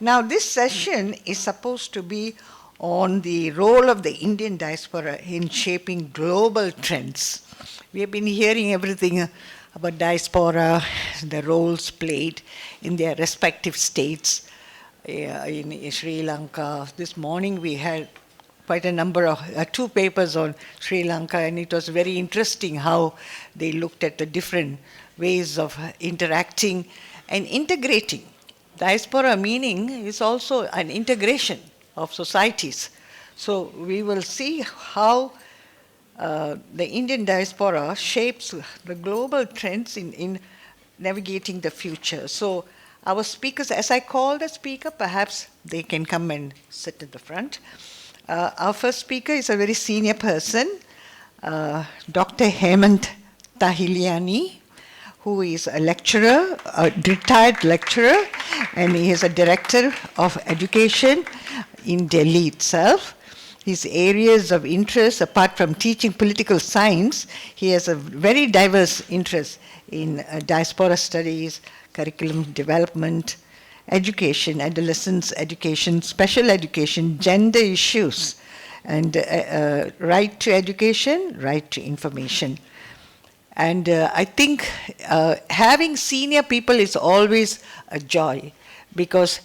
Now, this session is supposed to be on the role of the Indian diaspora in shaping global trends. We have been hearing everything about diaspora, the roles played in their respective states. In Sri Lanka, this morning we had quite a number of two papers on Sri Lanka, and it was very interesting how they looked at the different ways of interacting and integrating. Diaspora meaning is also an integration of societies. So we will see how the Indian diaspora shapes the global trends in navigating the future. So our speakers, as I call the speaker, perhaps they can come and sit at the front. Our first speaker is a very senior person, Dr. Hemant Tahiliani, who is a lecturer, a retired lecturer, and he is a director of education in Delhi itself. His areas of interest, apart from teaching political science, he has a very diverse interest in diaspora studies, curriculum development, education, adolescence education, special education, gender issues, and right to education, right to information. And I think having senior people is always a joy, because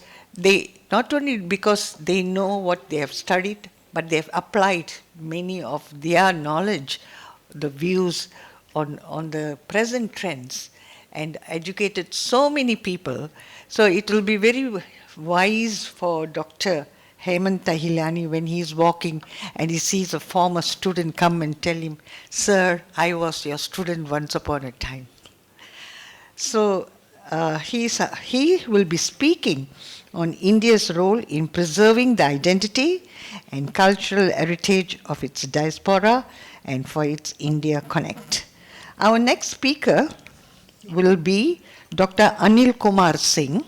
not only because they know what they have studied, but they have applied many of their knowledge, the views on the present trends, and educated so many people. So it will be very wise for Dr. Hemant Tahiliani, when he's walking and he sees a former student, come and tell him, "Sir, I was your student once upon a time." So he will be speaking on India's role in preserving the identity and cultural heritage of its diaspora and for its India Connect. Our next speaker will be Dr. Anil Kumar Singh,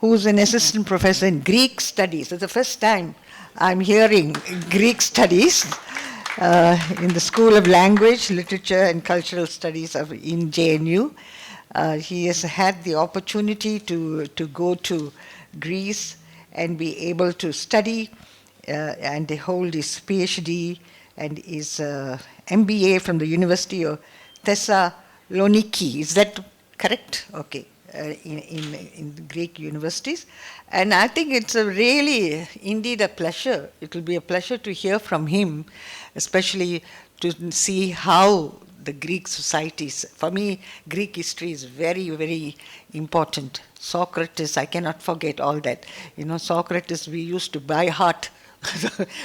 who is an assistant professor in Greek studies. It's the first time I'm hearing Greek studies in the School of Language, Literature and Cultural Studies in JNU. He has had the opportunity to go to Greece and be able to study and hold his PhD and his MBA from the University of Thessaloniki. Is that correct? Okay. In the Greek universities. And I think it's really indeed a pleasure. It will be a pleasure to hear from him, especially to see how the Greek societies, for me, Greek history is very, very important. Socrates, I cannot forget all that. You know, Socrates, we used to by heart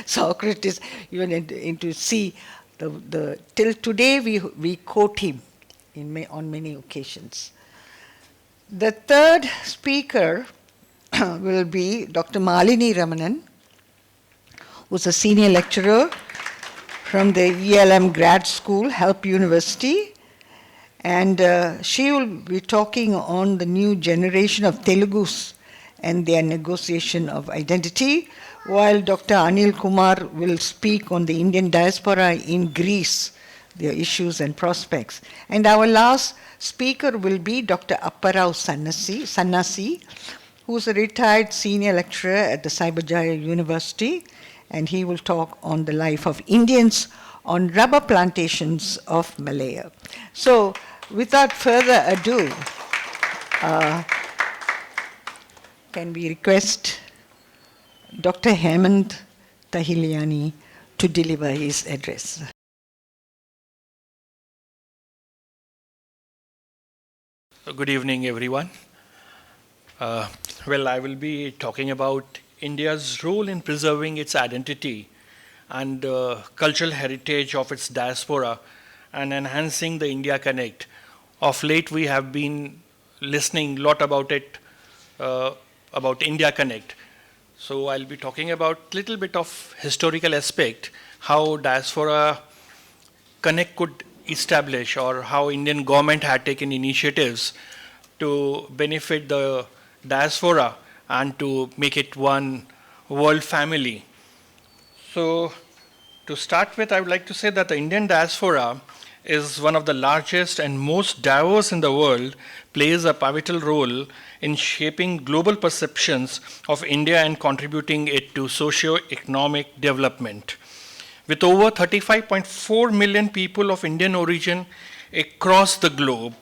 Socrates, even to see till today we quote him on many occasions. The third speaker will be Dr. Malini Ramanan, who's a senior lecturer from the ELM Grad School, Help University. And she will be talking on the new generation of Telugus and their negotiation of identity, while Dr. Anil Kumar will speak on the Indian diaspora in Greece, their issues and prospects. And our last speaker will be Dr. Apparao Sannasi, who is a retired senior lecturer at the Cyberjaya University, and he will talk on the life of Indians on rubber plantations of Malaya. So, without further ado, can we request Dr. Hemant Tahiliani to deliver his address? Good evening, everyone. Well, I will be talking about India's role in preserving its identity and cultural heritage of its diaspora and enhancing the India Connect. Of late, we have been listening a lot about it, about India Connect. So I'll be talking about a little bit of historical aspect, how Diaspora Connect could establish, or how Indian government had taken initiatives to benefit the diaspora and to make it one world family. So to start with, I would like to say that the Indian diaspora is one of the largest and most diverse in the world, plays a pivotal role in shaping global perceptions of India and contributing it to socio-economic development. With over 35.4 million people of Indian origin across the globe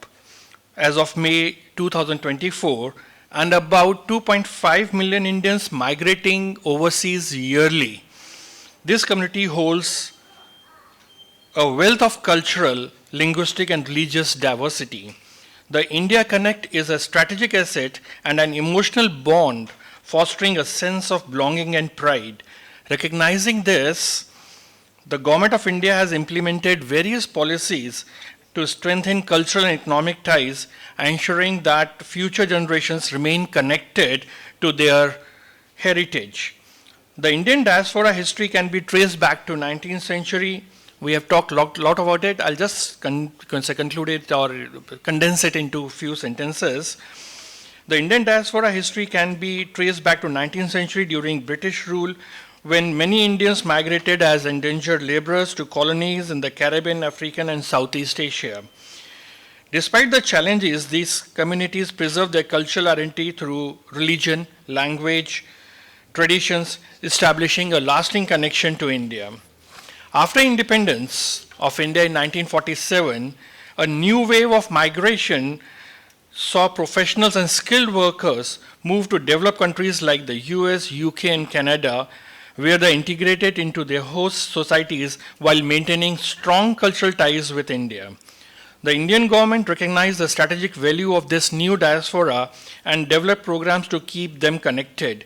as of May 2024, and about 2.5 million Indians migrating overseas yearly, this community holds a wealth of cultural, linguistic, and religious diversity. The India Connect is a strategic asset and an emotional bond, fostering a sense of belonging and pride. Recognizing this, the Government of India has implemented various policies to strengthen cultural and economic ties, ensuring that future generations remain connected to their heritage. The Indian diaspora history can be traced back to 19th century. We have talked a lot about it. I'll just conclude it or condense it into a few sentences. The Indian diaspora history can be traced back to 19th century during British rule, when many Indians migrated as indentured laborers to colonies in the Caribbean, African, and Southeast Asia. Despite the challenges, these communities preserved their cultural identity through religion, language, traditions, establishing a lasting connection to India. After independence of India in 1947, a new wave of migration saw professionals and skilled workers move to developed countries like the US, UK, and Canada, where they integrated into their host societies while maintaining strong cultural ties with India. The Indian government recognized the strategic value of this new diaspora and developed programs to keep them connected.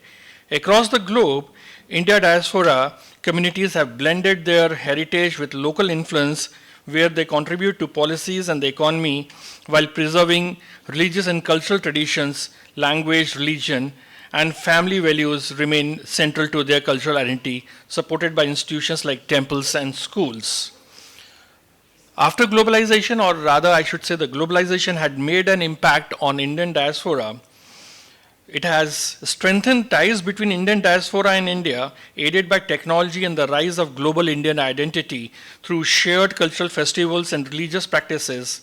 Across the globe, India diaspora communities have blended their heritage with local influence, where they contribute to policies and the economy while preserving religious and cultural traditions, language, religion, and family values remain central to their cultural identity, supported by institutions like temples and schools. After globalization, or rather I should say the globalization had made an impact on Indian diaspora, it has strengthened ties between Indian diaspora and India, aided by technology and the rise of global Indian identity through shared cultural festivals and religious practices.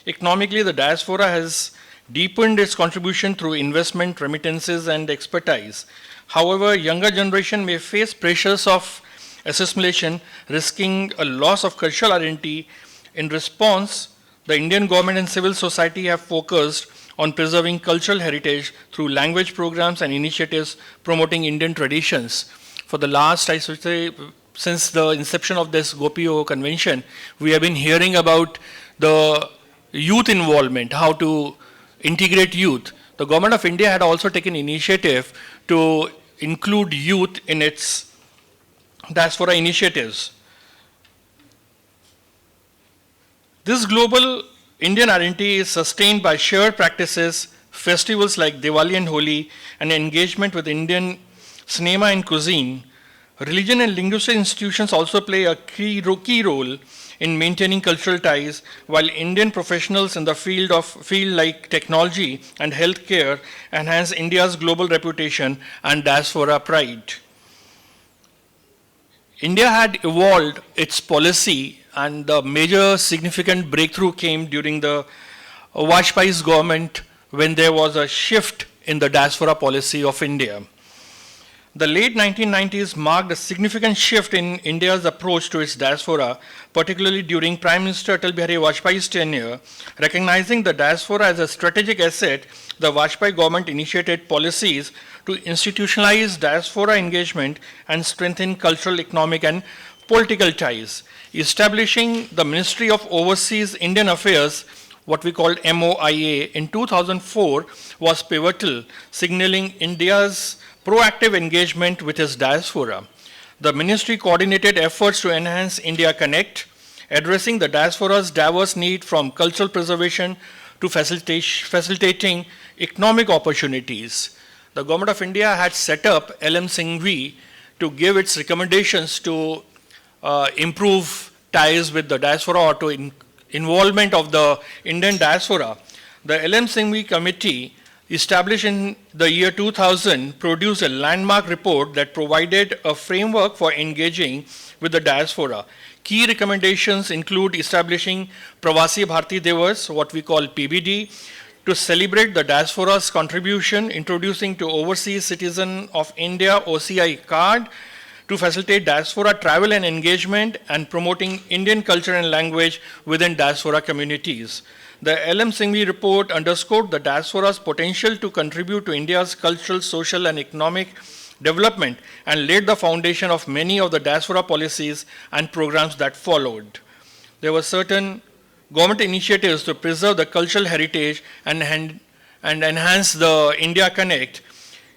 Economically, the diaspora has deepened its contribution through investment, remittances, and expertise. However, younger generation may face pressures of assimilation, risking a loss of cultural identity. In response, the Indian government and civil society have focused on preserving cultural heritage through language programs and initiatives promoting Indian traditions. For the last, I should say, since the inception of this GOPIO convention, we have been hearing about the youth involvement, how to integrate youth. The Government of India had also taken initiative to include youth in its diaspora initiatives. This global Indian identity is sustained by shared practices, festivals like Diwali and Holi, and engagement with Indian cinema and cuisine. Religion and linguistic institutions also play a key role in maintaining cultural ties, while Indian professionals in the field like technology and healthcare enhance India's global reputation and diaspora pride. India had evolved its policy, and the major significant breakthrough came during the Vajpayee's government, when there was a shift in the diaspora policy of India. The late 1990s marked a significant shift in India's approach to its diaspora, particularly during Prime Minister Atal Bihari Vajpayee's tenure. Recognizing the diaspora as a strategic asset, the Vajpayee government initiated policies to institutionalize diaspora engagement and strengthen cultural, economic, and political ties. Establishing the Ministry of Overseas Indian Affairs, what we called MOIA, in 2004 was pivotal, signaling India's proactive engagement with its diaspora. The ministry coordinated efforts to enhance India Connect, addressing the diaspora's diverse need from cultural preservation to facilitating economic opportunities. The Government of India had set up LM Singhvi to give its recommendations to improve ties with the diaspora or to involvement of the Indian diaspora. The LM Singhvi Committee, established in the year 2000, produced a landmark report that provided a framework for engaging with the diaspora. Key recommendations include establishing Pravasi Bharati Divas, what we call PBD, to celebrate the diaspora's contribution, introducing to overseas citizen of India OCI card to facilitate diaspora travel and engagement, and promoting Indian culture and language within diaspora communities. The LM Singhvi report underscored the diaspora's potential to contribute to India's cultural, social, and economic development and laid the foundation of many of the diaspora policies and programs that followed. There were certain government initiatives to preserve the cultural heritage and enhance the India Connect.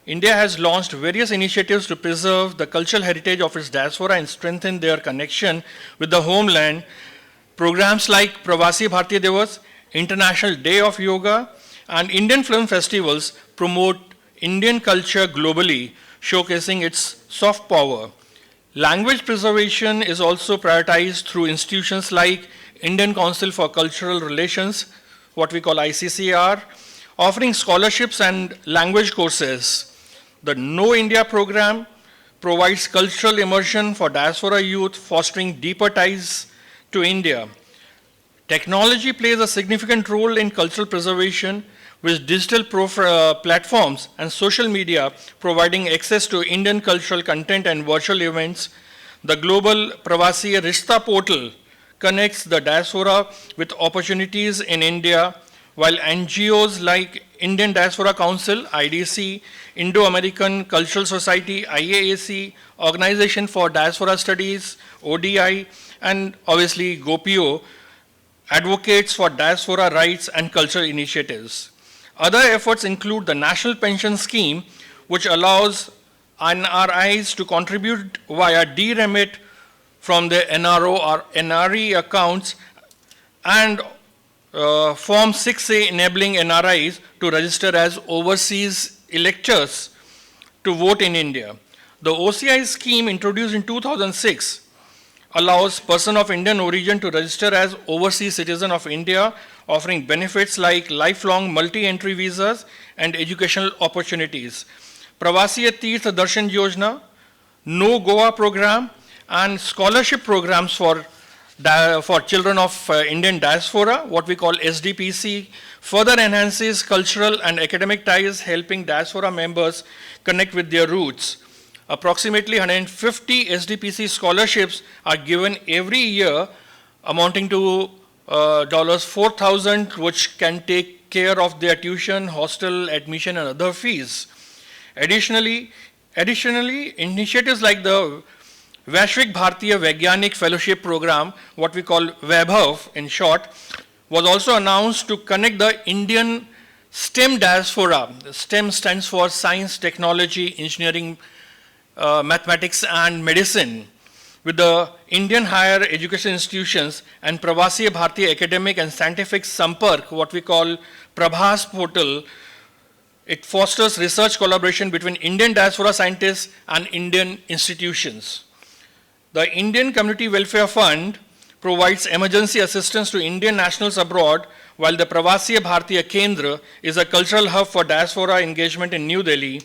India has launched various initiatives to preserve the cultural heritage of its diaspora and strengthen their connection with the homeland. Programs like Pravasi Bharati Divas, International Day of Yoga, and Indian film festivals promote Indian culture globally, showcasing its soft power. Language preservation is also prioritized through institutions like Indian Council for Cultural Relations, what we call ICCR, offering scholarships and language courses. The Know India program provides cultural immersion for diaspora youth, fostering deeper ties to India. Technology plays a significant role in cultural preservation, with digital platforms and social media providing access to Indian cultural content and virtual events. The global Pravasi Rishta portal connects the diaspora with opportunities in India, while NGOs like Indian Diaspora Council, IDC, Indo-American Cultural Society, IAAC, Organization for Diaspora Studies, ODI, and obviously GOPIO, advocates for diaspora rights and cultural initiatives. Other efforts include the National Pension Scheme, which allows NRIs to contribute via DRemit from their NRO or NRE accounts, and Form 6A enabling NRIs to register as overseas electors to vote in India. The OCI scheme, introduced in 2006, allows person of Indian origin to register as overseas citizen of India, offering benefits like lifelong multi-entry visas and educational opportunities. Pravasiya Tirth Darshan Yojana, No Goa program, and scholarship programs for children of Indian diaspora, what we call SDPC, further enhances cultural and academic ties, helping diaspora members connect with their roots. Approximately 150 SDPC scholarships are given every year, amounting to $4,000, which can take care of their tuition, hostel, admission, and other fees. Additionally, initiatives like the Vaishvik Bharatiya Vaigyanik Fellowship Program, what we call Vaibhav in short, was also announced to connect the Indian STEM diaspora. STEM stands for Science, Technology, Engineering, Mathematics, and Medicine, with the Indian higher education institutions, and Pravasi Bharatiya Academic and Scientific Sampark, what we call Prabhas portal. It fosters research collaboration between Indian diaspora scientists and Indian institutions. The Indian Community Welfare Fund provides emergency assistance to Indian nationals abroad, while the Pravasiya Bharatiya Kendra is a cultural hub for diaspora engagement in New Delhi.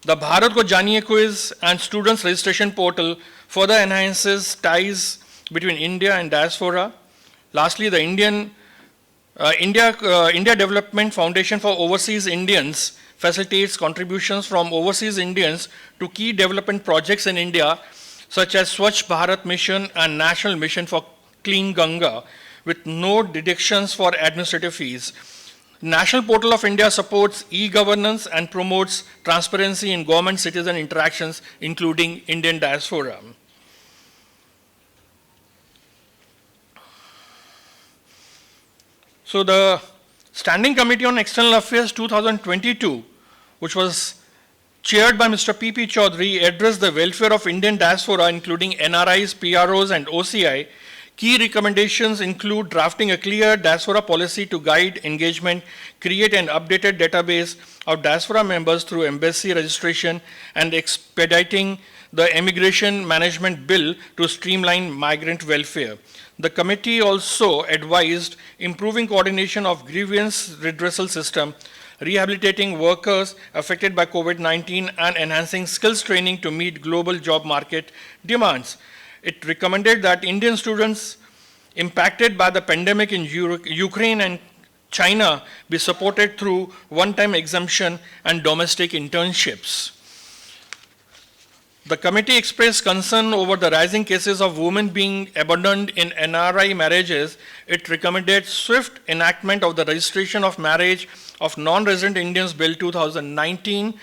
The Bharat Ko Janiye quiz and students registration portal further enhances ties between India and diaspora. Lastly, the India Development Foundation for Overseas Indians facilitates contributions from overseas Indians to key development projects in India, such as Swachh Bharat Mission and National Mission for Clean Ganga, with no deductions for administrative fees. National Portal of India supports e-governance and promotes transparency in government-citizen interactions, including Indian diaspora. So the Standing Committee on External Affairs 2022, which was chaired by Mr. P.P. Chaudhary, addressed the welfare of Indian diaspora, including NRIs, PROs, and OCI. Key recommendations include drafting a clear diaspora policy to guide engagement, create an updated database of diaspora members through embassy registration, and expediting the Immigration Management Bill to streamline migrant welfare. The committee also advised improving coordination of grievance redressal system, rehabilitating workers affected by COVID-19, and enhancing skills training to meet global job market demands. It recommended that Indian students impacted by the pandemic in Ukraine and China be supported through one-time exemption and domestic internships. The committee expressed concern over the rising cases of women being abandoned in NRI marriages. It recommended swift enactment of the Registration of Marriage of Non-Resident Indians Bill 2019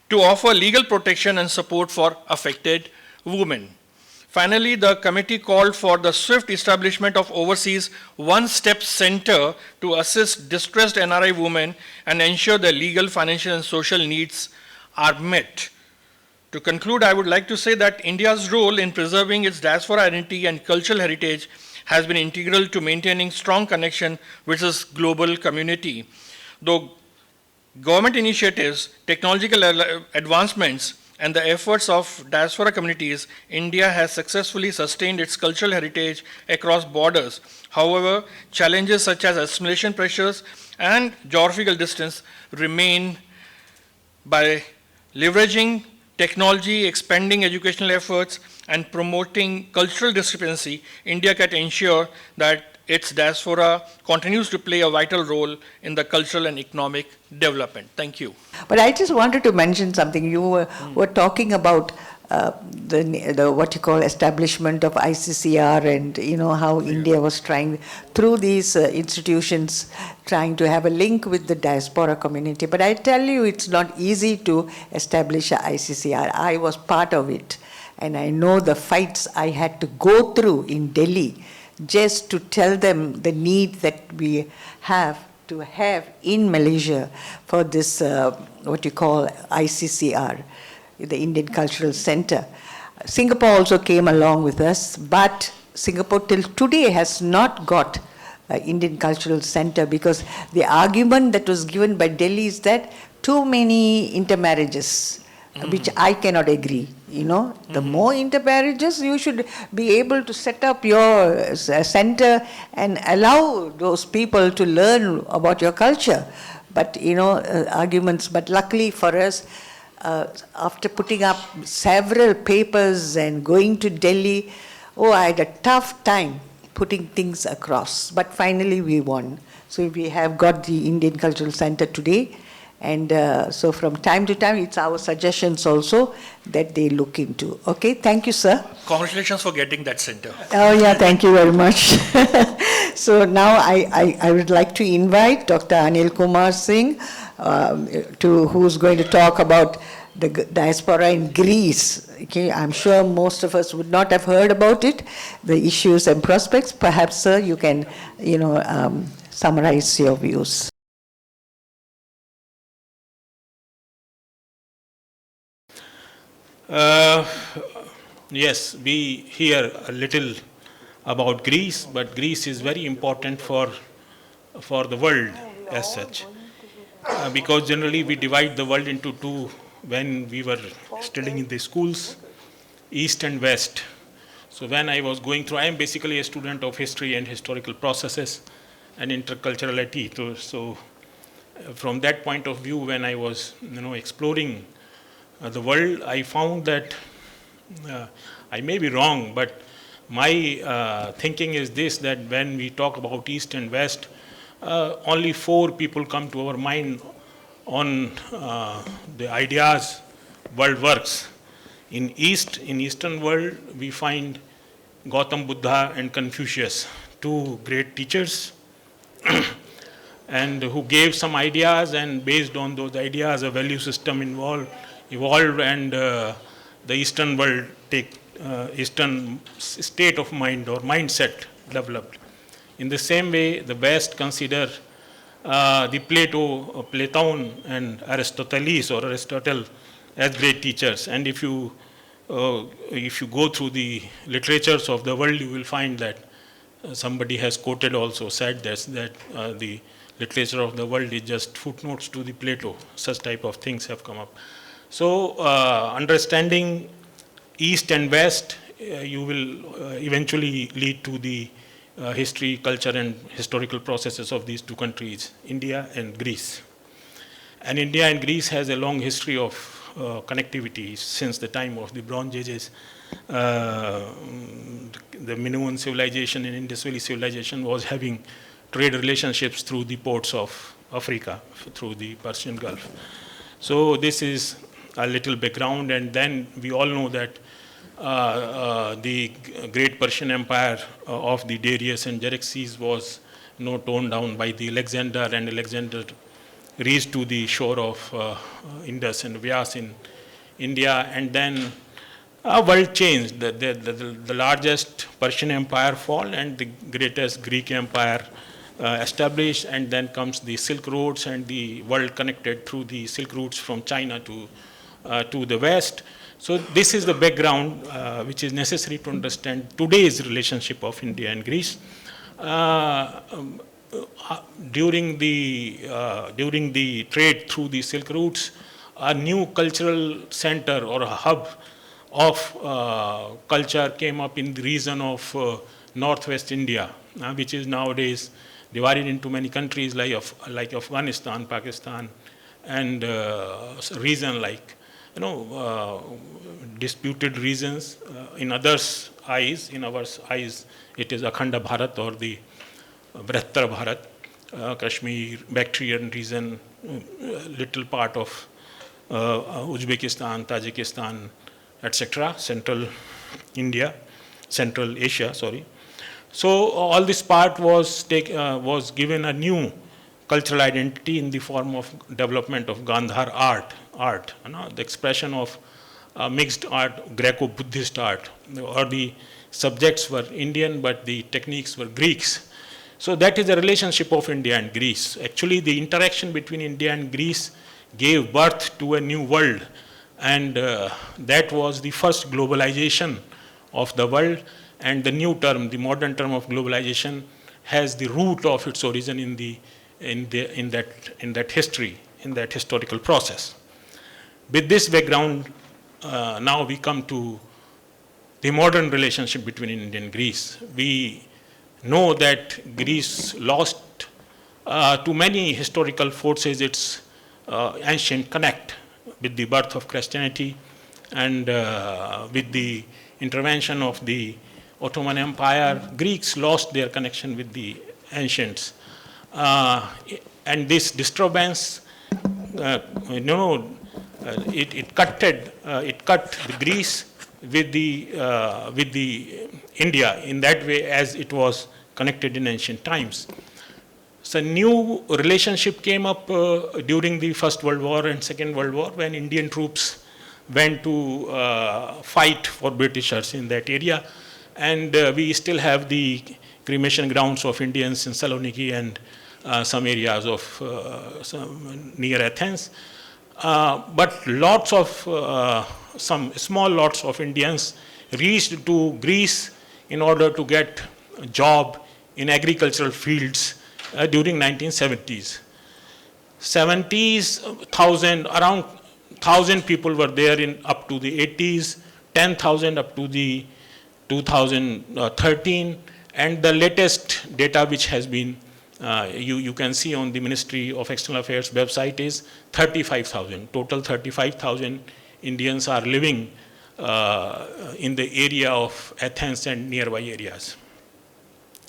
to offer legal protection and support for affected women. Finally, the committee called for the swift establishment of overseas one-step center to assist distressed NRI women and ensure their legal, financial, and social needs are met. To conclude, I would like to say that India's role in preserving its diaspora identity and cultural heritage has been integral to maintaining strong connection with its global community. Though government initiatives, technological advancements, and the efforts of diaspora communities, India has successfully sustained its cultural heritage across borders. However, challenges such as assimilation pressures and geographical distance remain. By leveraging technology, expanding educational efforts, and promoting cultural discrepancy, India can ensure that its diaspora continues to play a vital role in the cultural and economic development. Thank you. But I just wanted to mention something. You were talking about the what you call establishment of ICCR, and how India was trying through these institutions trying to have a link with the diaspora community. But I tell you, it's not easy to establish a ICCR. I was part of it, and I know the fights I had to go through in Delhi just to tell them the need that we have to have in Malaysia for this what you call ICCR, the Indian Cultural Center. Singapore also came along with us, but Singapore till today has not got an Indian Cultural Center, because the argument that was given by Delhi is that too many intermarriages, which I cannot agree. The more intermarriages, you should be able to set up your center and allow those people to learn about your culture. But, arguments, but luckily for us, after putting up several papers and going to Delhi, I had a tough time putting things across. But finally we won. So we have got the Indian Cultural Center today. And so from time to time, it's our suggestions also that they look into. Okay, thank you, sir. Congratulations for getting that center. Oh, yeah, thank you very much. So now I would like to invite Dr. Anil Kumar Singh, who's going to talk about the diaspora in Greece. Okay, I'm sure most of us would not have heard about it, the issues and prospects. Perhaps, sir, you can, summarize your views. Yes, we hear a little about Greece, but Greece is very important for the world as such. Because generally we divide the world into two when we were studying in the schools, East and West. So when I was going through, I am basically a student of history and historical processes and interculturality. So from that point of view, when I was exploring the world, I found that I may be wrong, but my thinking is this, that when we talk about East and West, only 4 people come to our mind on the ideas world works. In Eastern world, we find Gautam Buddha and Confucius, 2 great teachers, and who gave some ideas, and based on those ideas, a value system evolved, and the Eastern world Eastern state of mind or mindset developed. In the same way, the West consider the Plato and Aristotle as great teachers. And if you go through the literatures of the world, you will find that somebody has quoted also, said this, that the literature of the world is just footnotes to the Plato. Such type of things have come up. So understanding East and West, you will eventually lead to the history, culture, and historical processes of these 2 countries, India and Greece. And India and Greece has a long history of connectivity since the time of the Bronze Ages. The Minoan civilization and Indus Valley civilization was having trade relationships through the ports of Africa, through the Persian Gulf. So this is a little background, and then we all know that the great Persian Empire of the Darius and Xerxes was torn down by the Alexander, and Alexander reached to the shore of Indus and Vyas in India, and then world changed. The largest Persian Empire fall and the greatest Greek Empire established, and then comes the Silk Roads, and the world connected through the Silk Routes from China to the West. So this is the background which is necessary to understand today's relationship of India and Greece. During the trade through the Silk Routes, a new cultural center or a hub of culture came up in the region of northwest India, which is nowadays divided into many countries like Afghanistan, Pakistan, and region like disputed regions. In others' eyes, it is Akhanda Bharat or the Brihatar Bharat, Kashmir, Bactrian region, little part of Uzbekistan, Tajikistan, etc., Central India, Central Asia, sorry. So all this part was given a new cultural identity in the form of development of Gandhar art, the expression of mixed art, Greco-Buddhist art, or the subjects were Indian but the techniques were Greeks. So that is the relationship of India and Greece. Actually, the interaction between India and Greece gave birth to a new world, and that was the first globalization of the world. And the new term, the modern term of globalization, has the root of its origin in that history, in that historical process. With this background, now we come to the modern relationship between India and Greece. We know that Greece lost to many historical forces its ancient connect with the birth of Christianity and with the intervention of the Ottoman Empire. Greeks lost their connection with the ancients. And this disturbance, it cut the Greece with the India in that way as it was connected in ancient times. So new relationship came up during the First World War and Second World War when Indian troops went to fight for Britishers in that area. And we still have the cremation grounds of Indians in Saloniki and some areas of near Athens. But lots of, some small lots of Indians reached to Greece in order to get a job in agricultural fields during 1970s. 70s, around 1,000 people were there in up to the 80s, 10,000 up to the 2013, and the latest data which has been, you can see on the Ministry of External Affairs website is 35,000. Total 35,000 Indians are living in the area of Athens and nearby areas.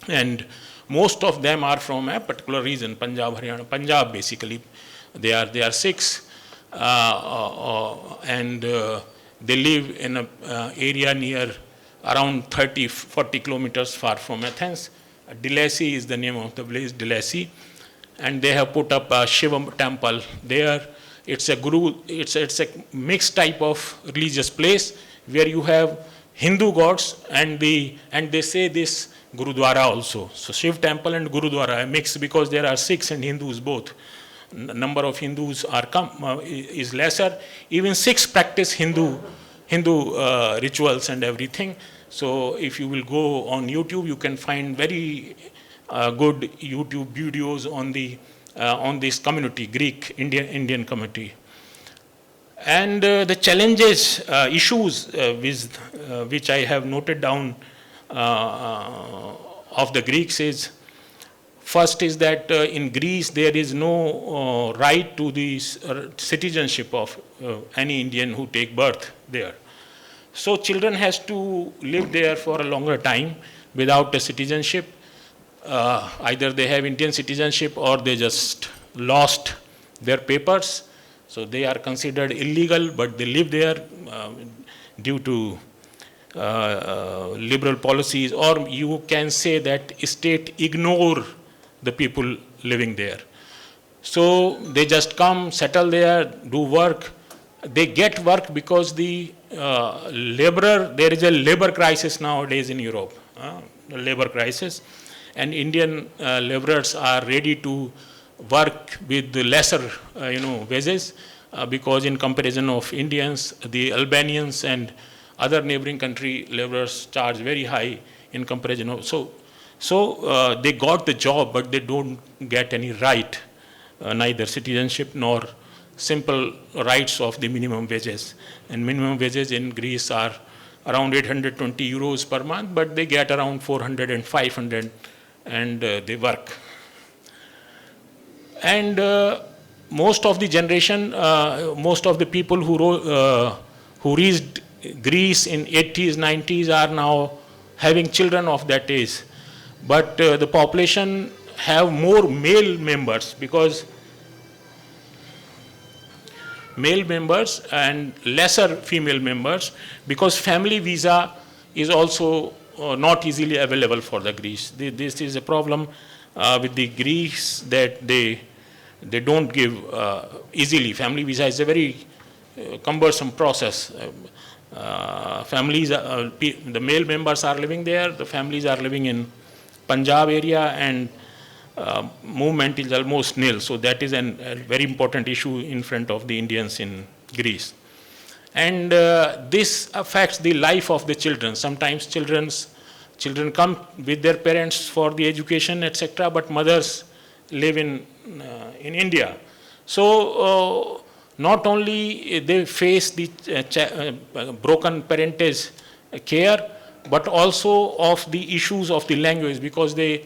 And most of them are from a particular region, Punjab, Haryana, Punjab basically. They are Sikhs, and they live in an area near around 30-40 kilometers far from Athens. Dilesi is the name of the village, Dilesi, and they have put up a Shiva temple there. It's a mixed type of religious place where you have Hindu gods and they say this Gurudwara also. So Shiv temple and Gurudwara are mixed because there are Sikhs and Hindus both. Number of Hindus is lesser. Even Sikhs practice Hindu rituals and everything. So if you will go on YouTube, you can find very good YouTube videos on this community, Greek Indian community. And the challenges, issues which I have noted down of the Greeks is, First is that in Greece there is no right to the citizenship of any Indian who take birth there. So children has to live there for a longer time without a citizenship. Either they have Indian citizenship or they just lost their papers. So they are considered illegal, but they live there due to liberal policies, or you can say that state ignore the people living there. So they just come, settle there, do work. They get work because the there is a labor crisis nowadays in Europe, a labor crisis, and Indian laborers are ready to work with the lesser, wages, because in comparison of Indians, the Albanians and other neighboring country laborers charge very high in comparison of, so they got the job, but they don't get any right, neither citizenship nor simple rights of the minimum wages. And minimum wages in Greece are around 820 euros per month, but they get around 400 and 500, and they work. And most of the generation, most of the people who reached Greece in 80s, 90s are now having children of that age. But the population have more male members, because male members and lesser female members, because family visa is also not easily available for the Greece. This is a problem with the Greeks, that they don't give easily. Family visa is a very cumbersome process. Families, the male members are living there, the families are living in Punjab area, and movement is almost nil. So that is a very important issue in front of the Indians in Greece. And this affects the life of the children. Sometimes children come with their parents for the education, etc., but mothers live in India. So not only they face the broken parentage care, but also of the issues of the language, because they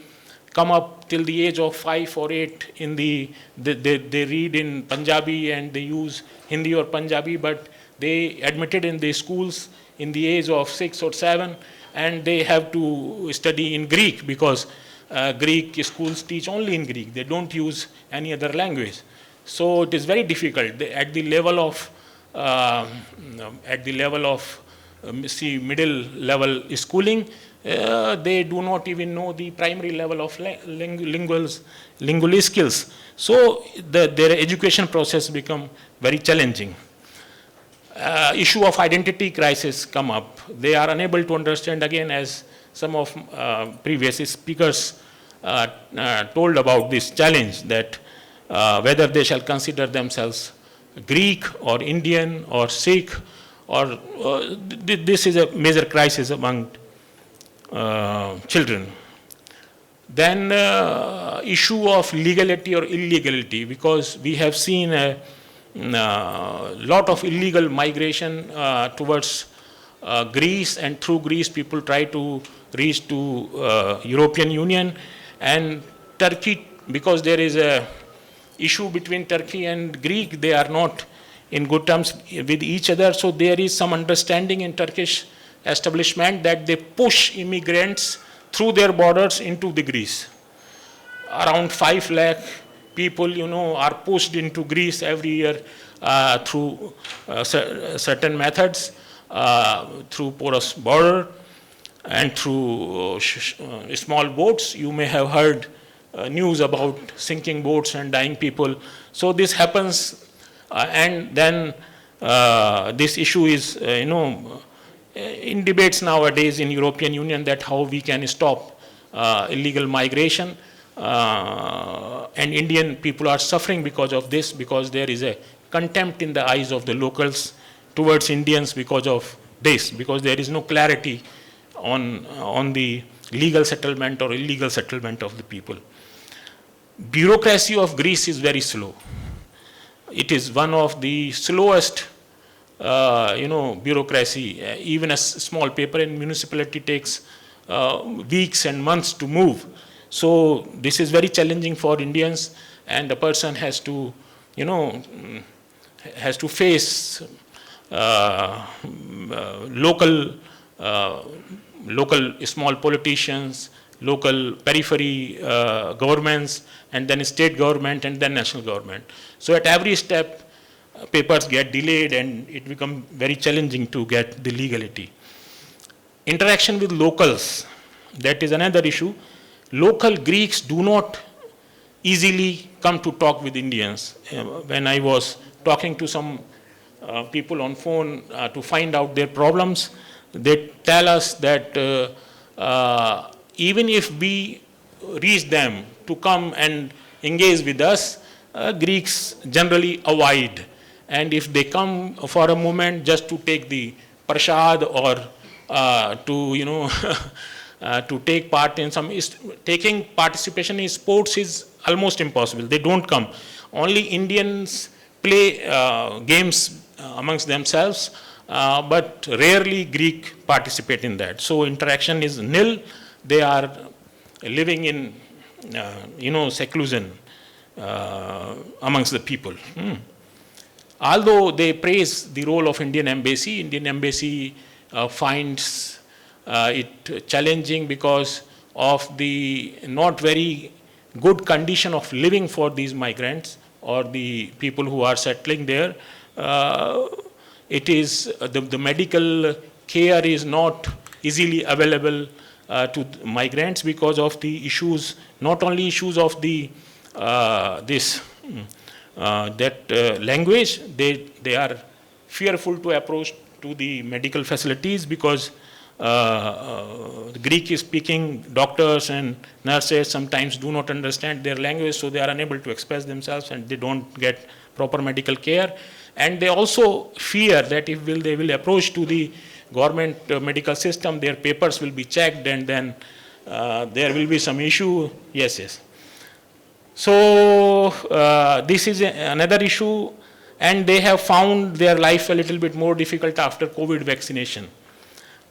come up till the age of 5 or 8 in they read in Punjabi and they use Hindi or Punjabi, but they admitted in the schools in the age of 6 or 7, and they have to study in Greek, because Greek schools teach only in Greek. They don't use any other language. So it is very difficult at the level of middle level schooling. They do not even know the primary level of lingual skills. So their education process become very challenging. Issue of identity crisis come up. They are unable to understand, again, as some of previous speakers told about this challenge, that whether they shall consider themselves Greek or Indian or Sikh, or this is a major crisis among children. Then issue of legality or illegality, because we have seen a lot of illegal migration towards Greece, and through Greece people try to reach to European Union. And Turkey, because there is a issue between Turkey and Greek, they are not in good terms with each other. So there is some understanding in Turkish establishment that they push immigrants through their borders into the Greece. Around 5 lakh people, are pushed into Greece every year through certain methods, through porous border and through small boats. You may have heard news about sinking boats and dying people. So this happens, and then this issue is, in debates nowadays in European Union, that how we can stop illegal migration. And Indian people are suffering because of this, because there is a contempt in the eyes of the locals towards Indians because of this, because there is no clarity on the legal settlement or illegal settlement of the people. Bureaucracy of Greece is very slow. It is one of the slowest, bureaucracy. Even a small paper in municipality takes weeks and months to move. So this is very challenging for Indians, and the person has to, has to face local, local small politicians, local periphery governments, and then state government, and then national government. So at every step, papers get delayed, and it becomes very challenging to get the legality. Interaction with locals, that is another issue. Local Greeks do not easily come to talk with Indians. When I was talking to some people on phone to find out their problems, they tell us that even if we reach them to come and engage with us, Greeks generally avoid. And if they come for a moment just to take the prasad or to take part in some, taking participation in sports is almost impossible. They don't come. Only Indians play games amongst themselves, but rarely Greek participate in that. So interaction is nil. They are living in, seclusion amongst the people. Although they praise the role of Indian Embassy finds it challenging because of the not very good condition of living for these migrants or the people who are settling there. It is the medical care is not easily available to migrants because of the issues, not only issues of the language. They are fearful to approach to the medical facilities because the Greek-speaking doctors and nurses sometimes do not understand their language, so they are unable to express themselves and they don't get proper medical care. And they also fear that if they will approach to the government medical system, their papers will be checked and then there will be some issue. Yes. So this is another issue, and they have found their life a little bit more difficult after COVID vaccination.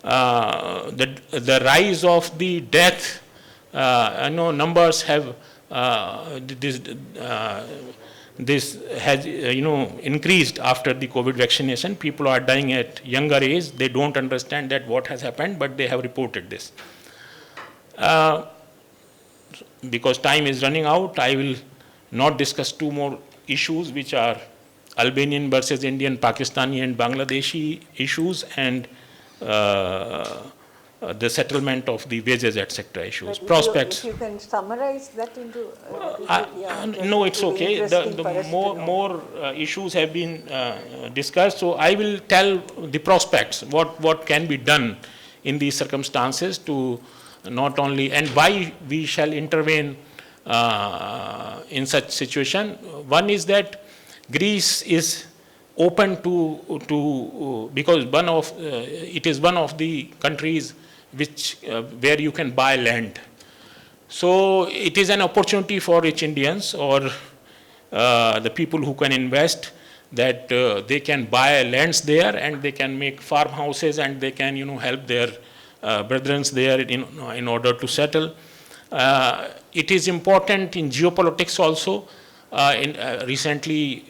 The rise of the death, numbers have, this has, increased after the COVID vaccination. People are dying at younger age. They don't understand that what has happened, but they have reported this. Because time is running out, I will not discuss two more issues, which are Albanian versus Indian, Pakistani and Bangladeshi issues, and the settlement of the wages, etc. issues. Prospects. If you can summarize that into... no, it's okay. The more issues have been discussed, so I will tell the prospects, what can be done in these circumstances to not only, and why we shall intervene in such situation. One is that Greece is open to because it is one of the countries which where you can buy land. So it is an opportunity for rich Indians or the people who can invest, that they can buy lands there and they can make farmhouses and they can help their brethren there in order to settle. It is important in geopolitics also. Recently,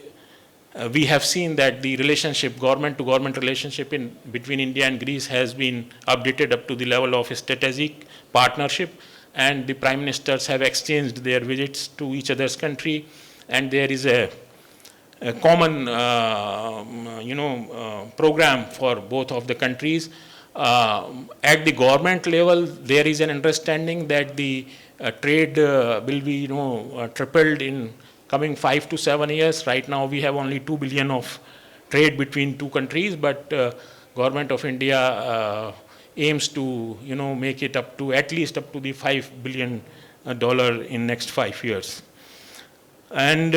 we have seen that the relationship, government-to-government relationship between India and Greece has been updated up to the level of a strategic partnership, and the prime ministers have exchanged their visits to each other's country, and there is a common, program for both of the countries. At the government level, there is an understanding that the trade will be, tripled in coming 5 to 7 years. Right now, we have only 2 billion of trade between two countries, but government of India aims to, make it up to at least up to the $5 billion in next 5 years. And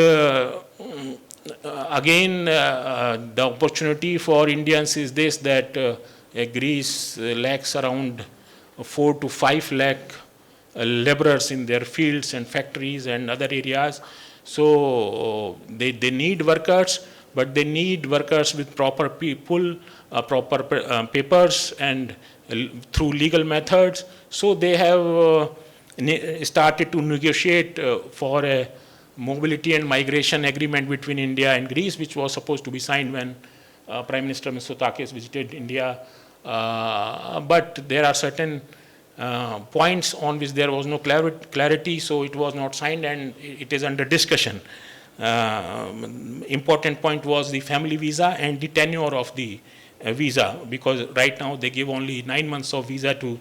again, the opportunity for Indians is this, that Greece lacks around 4 to 5 lakh laborers in their fields and factories and other areas. So they need workers, but they need workers with proper proper papers and through legal methods. So they have started to negotiate for a mobility and migration agreement between India and Greece, which was supposed to be signed when Prime Minister Mitsotakis visited India. But there are certain points on which there was no clarity, so it was not signed and it is under discussion. Important point was the family visa and the tenure of the visa, because right now they give only 9 months of visa to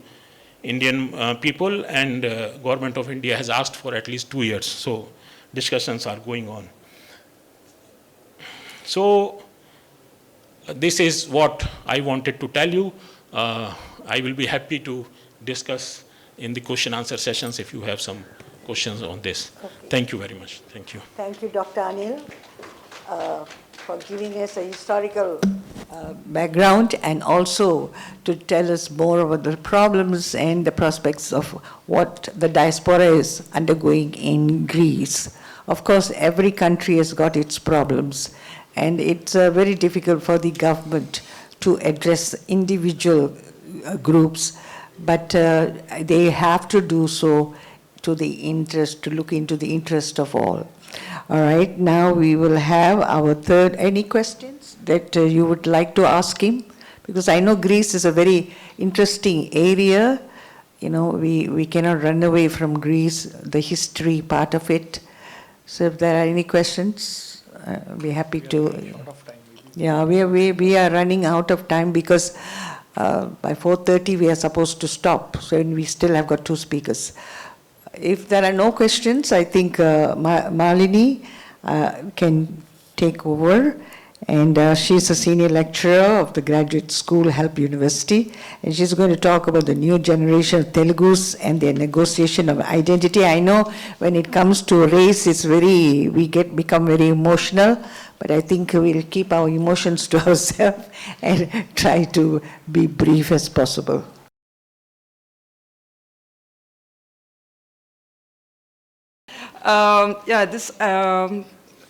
Indian people, and government of India has asked for at least 2 years. So discussions are going on. So this is what I wanted to tell you. I will be happy to discuss in the question answer sessions if you have some questions on this. Okay. Thank you very much. Thank you. Thank you, Dr. Anil, for giving us a historical Background, and also to tell us more about the problems and the prospects of what the diaspora is undergoing in Greece. Of course, every country has got its problems, and it's very difficult for the government to address individual groups, but they have to do so to look into the interest of all. All right, now we will have our third. Any questions that you would like to ask him? Because I know Greece is a very interesting area. You know, we cannot run away from Greece, the history part of it. So if there are any questions, we're happy to. Yeah, we are running out of time because by 4:30 we are supposed to stop. So we still have got 2 speakers. If there are no questions, I think Malini can take over. And she's a senior lecturer of the Graduate School, Help University. And she's going to talk about the new generation of Telugus and their negotiation of identity. I know when it comes to race, we become very emotional. But I think we'll keep our emotions to ourselves and try to be brief as possible.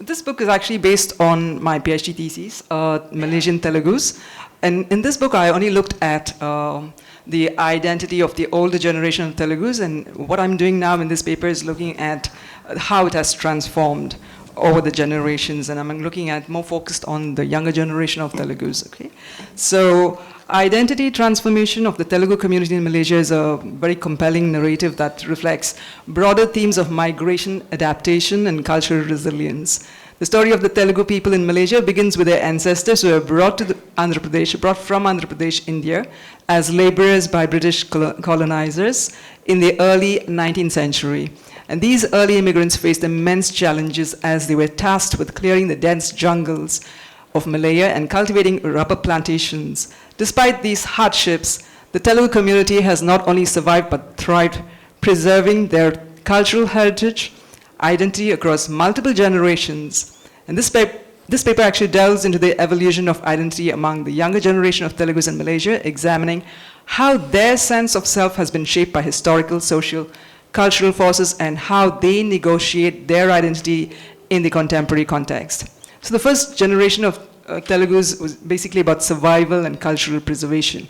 This book is actually based on my PhD thesis, Malaysian Telugus. And in this book, I only looked at the identity of the older generation of Telugus. And what I'm doing now in this paper is looking at how it has transformed over the generations. And I'm looking at more focused on the younger generation of Telugus. Okay? So identity transformation of the Telugu community in Malaysia is a very compelling narrative that reflects broader themes of migration, adaptation, and cultural resilience. The story of the Telugu people in Malaysia begins with their ancestors who were brought from Andhra Pradesh, India, as laborers by British colonizers in the early 19th century. And these early immigrants faced immense challenges as they were tasked with clearing the dense jungles of Malaya and cultivating rubber plantations. Despite these hardships, the Telugu community has not only survived but thrived, preserving their cultural heritage, identity across multiple generations. And this paper actually delves into the evolution of identity among the younger generation of Telugus in Malaysia, examining how their sense of self has been shaped by historical, social, cultural forces and how they negotiate their identity in the contemporary context. So the first generation of Telugus was basically about survival and cultural preservation.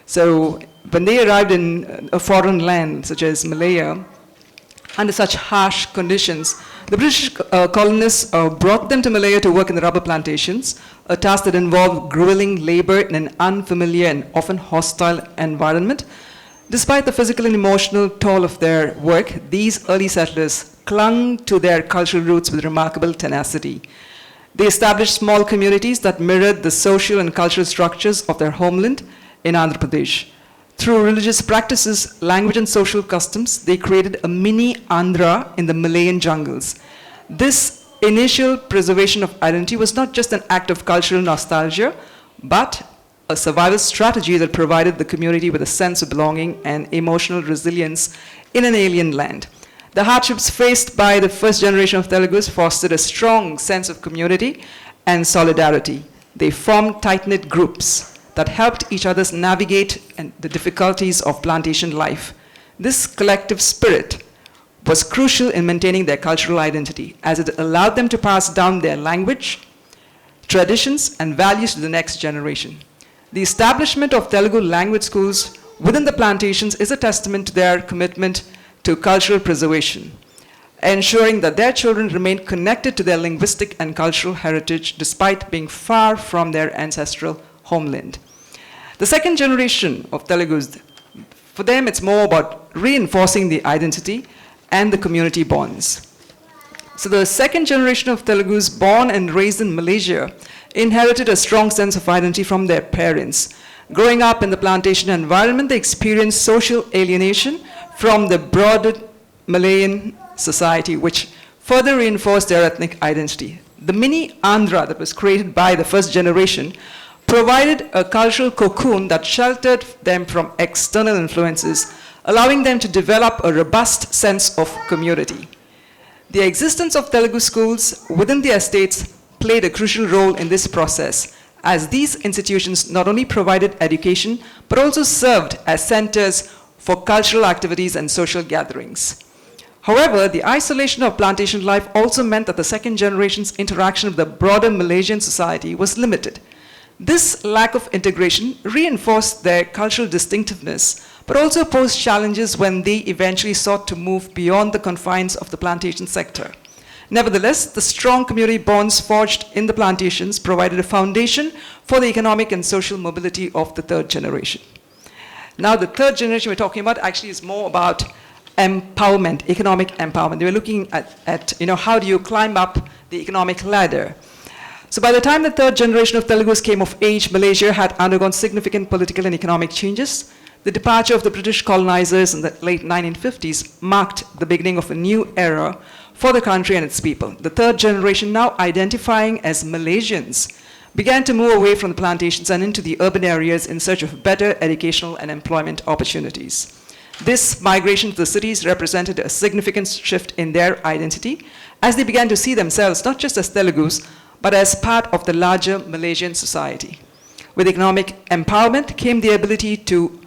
So when they arrived in a foreign land such as Malaya, under such harsh conditions, the British colonists brought them to Malaya to work in the rubber plantations, a task that involved grueling labor in an unfamiliar and often hostile environment. Despite the physical and emotional toll of their work, these early settlers clung to their cultural roots with remarkable tenacity. They established small communities that mirrored the social and cultural structures of their homeland in Andhra Pradesh. Through religious practices, language, and social customs, they created a mini Andhra in the Malayan jungles. This initial preservation of identity was not just an act of cultural nostalgia, but a survival strategy that provided the community with a sense of belonging and emotional resilience in an alien land. The hardships faced by the first generation of Telugus fostered a strong sense of community and solidarity. They formed tight-knit groups that helped each other navigate the difficulties of plantation life. This collective spirit was crucial in maintaining their cultural identity, as it allowed them to pass down their language, traditions, and values to the next generation. The establishment of Telugu language schools within the plantations is a testament to their commitment to cultural preservation, ensuring that their children remain connected to their linguistic and cultural heritage despite being far from their ancestral homeland. The second generation of Telugus, for them it's more about reinforcing the identity and the community bonds. So the second generation of Telugus born and raised in Malaysia inherited a strong sense of identity from their parents. Growing up in the plantation environment, they experienced social alienation from the broader Malayan society, which further reinforced their ethnic identity. The mini Andhra that was created by the first generation provided a cultural cocoon that sheltered them from external influences, allowing them to develop a robust sense of community. The existence of Telugu schools within the estates played a crucial role in this process, as these institutions not only provided education, but also served as centers for cultural activities and social gatherings. However, the isolation of plantation life also meant that the second generation's interaction with the broader Malaysian society was limited. This lack of integration reinforced their cultural distinctiveness, but also posed challenges when they eventually sought to move beyond the confines of the plantation sector. Nevertheless, the strong community bonds forged in the plantations provided a foundation for the economic and social mobility of the third generation. Now, the third generation we're talking about actually is more about empowerment, economic empowerment. They were looking at how do you climb up the economic ladder. So by the time the third generation of Telugus came of age, Malaysia had undergone significant political and economic changes. The departure of the British colonizers in the late 1950s marked the beginning of a new era for the country and its people. The third generation, now identifying as Malaysians, began to move away from the plantations and into the urban areas in search of better educational and employment opportunities. This migration to the cities represented a significant shift in their identity as they began to see themselves not just as Telugus, but as part of the larger Malaysian society. With economic empowerment came the ability to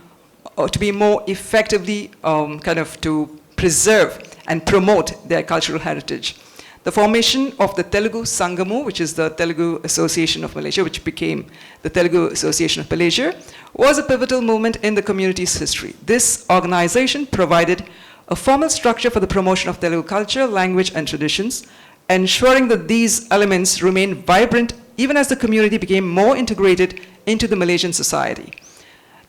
be more effectively to preserve and promote their cultural heritage. The formation of the Telugu Sangamu, which is the Telugu Association of Malaysia, which became the Telugu Association of Malaysia, was a pivotal moment in the community's history. This organization provided a formal structure for the promotion of Telugu culture, language, and traditions, ensuring that these elements remained vibrant even as the community became more integrated into the Malaysian society.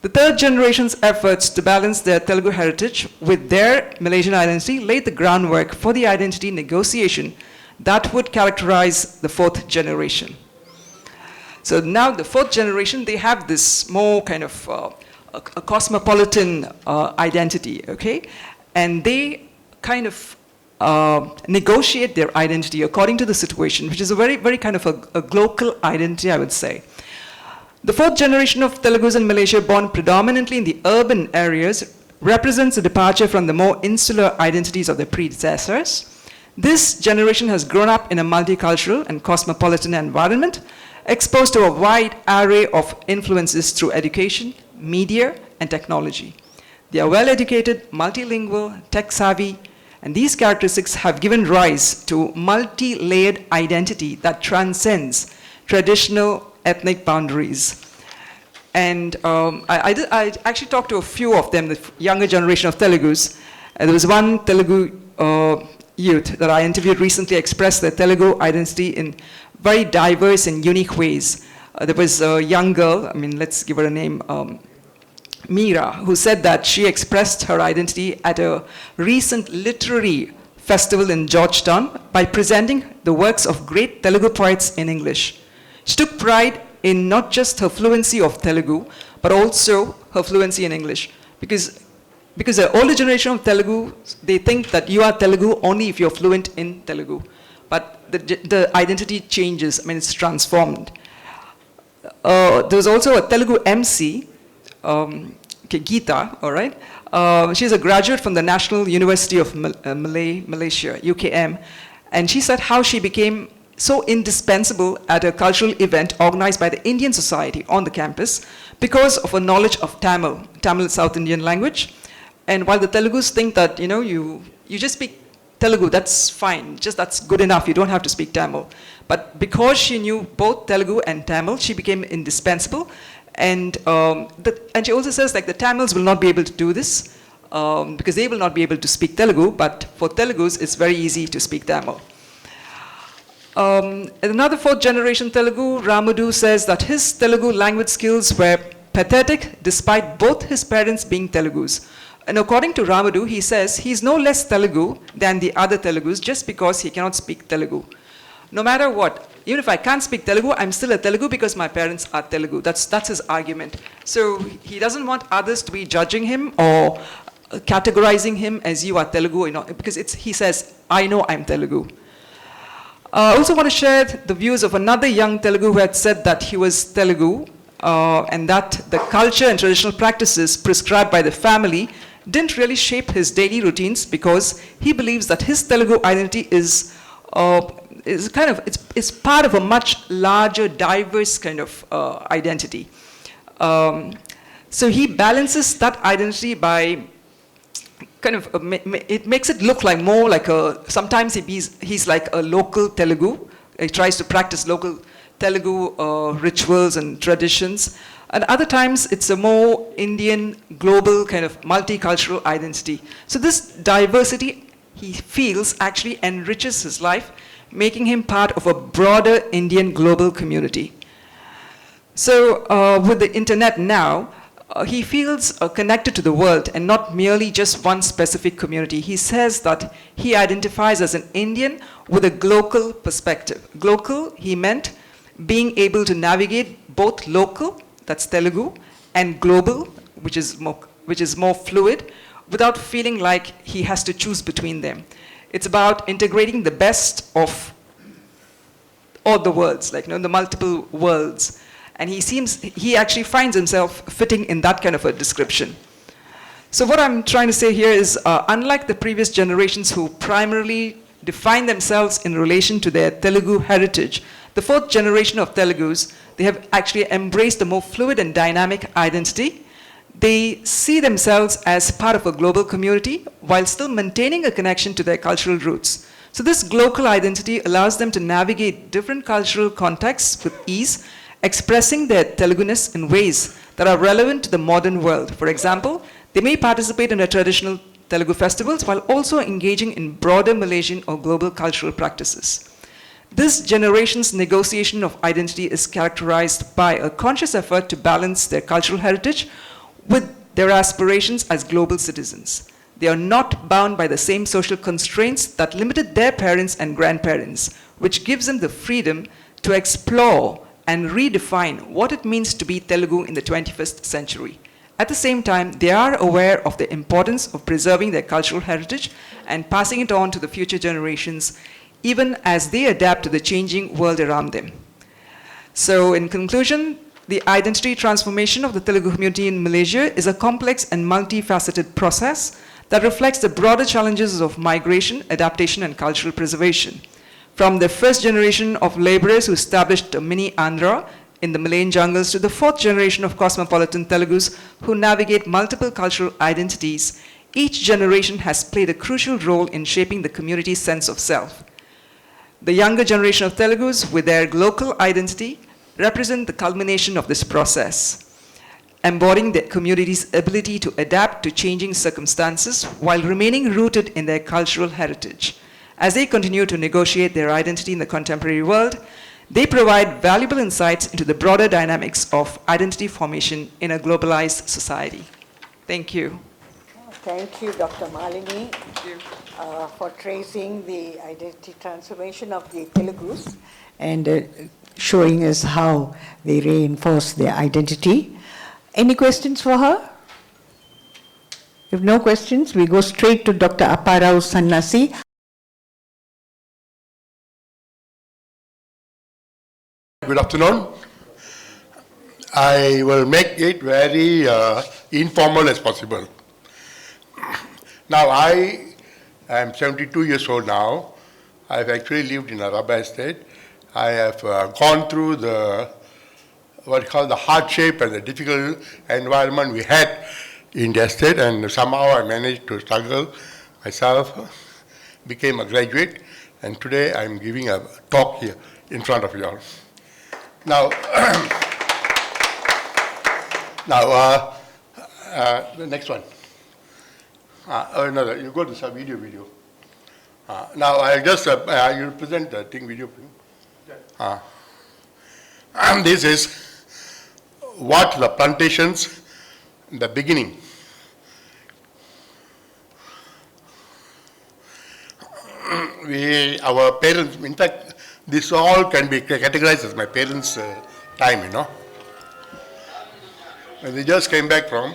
The third generation's efforts to balance their Telugu heritage with their Malaysian identity laid the groundwork for the identity negotiation that would characterize the fourth generation. So now the fourth generation, they have this more kind of a cosmopolitan identity, okay? And they kind of negotiate their identity according to the situation, which is a very, very kind of a local identity, I would say. The fourth generation of Telugus in Malaysia, born predominantly in the urban areas, represents a departure from the more insular identities of their predecessors. This generation has grown up in a multicultural and cosmopolitan environment, exposed to a wide array of influences through education, media, and technology. They are well-educated, multilingual, tech-savvy, and these characteristics have given rise to multi-layered identity that transcends traditional ethnic boundaries. And I actually talked to a few of them, the younger generation of Telugus. And there was one Telugu youth that I interviewed recently expressed their Telugu identity in very diverse and unique ways. There was a young girl, let's give her a name, Meera, who said that she expressed her identity at a recent literary festival in Georgetown by presenting the works of great Telugu poets in English. She took pride in not just her fluency of Telugu, but also her fluency in English. Because the older generation of Telugu, they think that you are Telugu only if you're fluent in Telugu. But the identity changes, it's transformed. There was also a Telugu MC, Geeta, all right? She's a graduate from the National University of Malaysia, UKM, and she said how she became so indispensable at a cultural event organized by the Indian Society on the campus because of a knowledge of Tamil South Indian language. And while the Telugus think that, you just speak Telugu, that's fine, that's good enough, you don't have to speak Tamil. But because she knew both Telugu and Tamil, she became indispensable. And she also says the Tamils will not be able to do this. because they will not be able to speak Telugu, but for Telugus, it's very easy to speak Tamil. Another fourth generation Telugu, Ramudu, says that his Telugu language skills were pathetic despite both his parents being Telugus. And according to Ramudu, he says he's no less Telugu than the other Telugus just because he cannot speak Telugu. No matter what, even if I can't speak Telugu, I'm still a Telugu because my parents are Telugu. That's his argument. So he doesn't want others to be judging him or categorizing him as you are Telugu, because he says, I know I'm Telugu. I also want to share the views of another young Telugu who had said that he was Telugu and that the culture and traditional practices prescribed by the family didn't really shape his daily routines because he believes that his Telugu identity is it's part of a much larger, diverse kind of identity. So he balances that identity by it makes it look like more like sometimes he's like a local Telugu. He tries to practice local Telugu rituals and traditions. And other times it's a more Indian, global kind of multicultural identity. So this diversity, he feels, actually enriches his life, making him part of a broader Indian global community. So with the internet now, he feels connected to the world and not merely just one specific community. He says that he identifies as an Indian with a global perspective. Global, he meant being able to navigate both local, that's Telugu, and global, which is more fluid, without feeling like he has to choose between them. It's about integrating the best of all the worlds, the multiple worlds. And he actually finds himself fitting in that kind of a description. So what I'm trying to say here is, unlike the previous generations who primarily define themselves in relation to their Telugu heritage, the fourth generation of Telugus, they have actually embraced a more fluid and dynamic identity. They see themselves as part of a global community while still maintaining a connection to their cultural roots. So this global identity allows them to navigate different cultural contexts with ease, expressing their Teluguness in ways that are relevant to the modern world. For example, they may participate in their traditional Telugu festivals while also engaging in broader Malaysian or global cultural practices. This generation's negotiation of identity is characterized by a conscious effort to balance their cultural heritage with their aspirations as global citizens. They are not bound by the same social constraints that limited their parents and grandparents, which gives them the freedom to explore and redefine what it means to be Telugu in the 21st century. At the same time, they are aware of the importance of preserving their cultural heritage and passing it on to the future generations, even as they adapt to the changing world around them. So in conclusion, the identity transformation of the Telugu community in Malaysia is a complex and multifaceted process that reflects the broader challenges of migration, adaptation, and cultural preservation. From the first generation of laborers who established a mini Andhra in the Malayan jungles to the fourth generation of cosmopolitan Telugus who navigate multiple cultural identities, each generation has played a crucial role in shaping the community's sense of self. The younger generation of Telugus, with their local identity, represent the culmination of this process, embodying the community's ability to adapt to changing circumstances while remaining rooted in their cultural heritage. As they continue to negotiate their identity in the contemporary world, they provide valuable insights into the broader dynamics of identity formation in a globalized society. Thank you. Thank you, Dr. Malini, for tracing the identity transformation of the Telugus and showing us how they reinforce their identity. Any questions for her? If no questions, we go straight to Dr. Apparao Sannasi. Good afternoon. I will make it very informal as possible. Now, I am 72 years old now. I've actually lived in a rubber estate. I have gone through what you call the hardship and the difficult environment we had in the estate, and somehow I managed to struggle myself, became a graduate, and today I'm giving a talk here in front of you all. Now, the next one. No, you go to some video. Now I just you present the thing video. And this is what the plantations in the beginning. Our parents, in fact, this all can be categorized as my parents' time, you know. When they just came back from.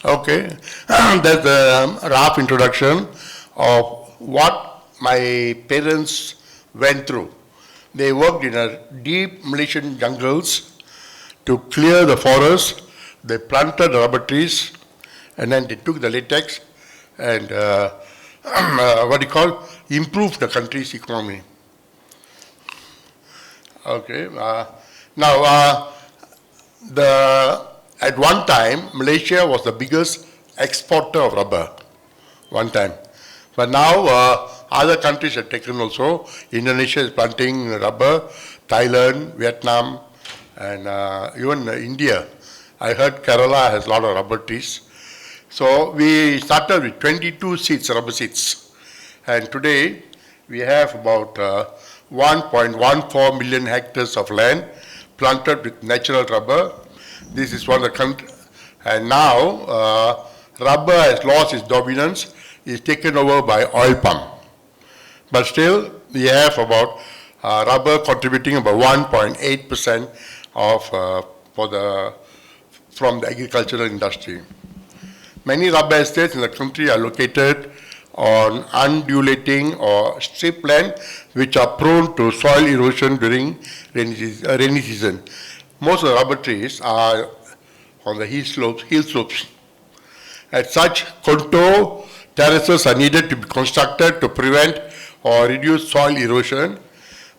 Okay, that's a rough introduction of what my parents went through. They worked in a deep Malaysian jungles to clear the forest. They planted rubber trees, and then they took the latex and improved the country's economy. Okay, at one time, Malaysia was the biggest exporter of rubber, one time. But now, other countries have taken also. Indonesia is planting rubber, Thailand, Vietnam, and even India. I heard Kerala has a lot of rubber trees. So we started with 22 seeds, rubber seeds. And today, we have about 1.14 million hectares of land planted with natural rubber. This is one of the countries. And now, rubber has lost its dominance, is taken over by oil palm. But still, we have about rubber contributing about 1.8% of from the agricultural industry. Many rubber estates in the country are located on undulating or strip land, which are prone to soil erosion during rainy season. Most of the rubber trees are on the hill slopes. As such, contour terraces are needed to be constructed to prevent or reduce soil erosion,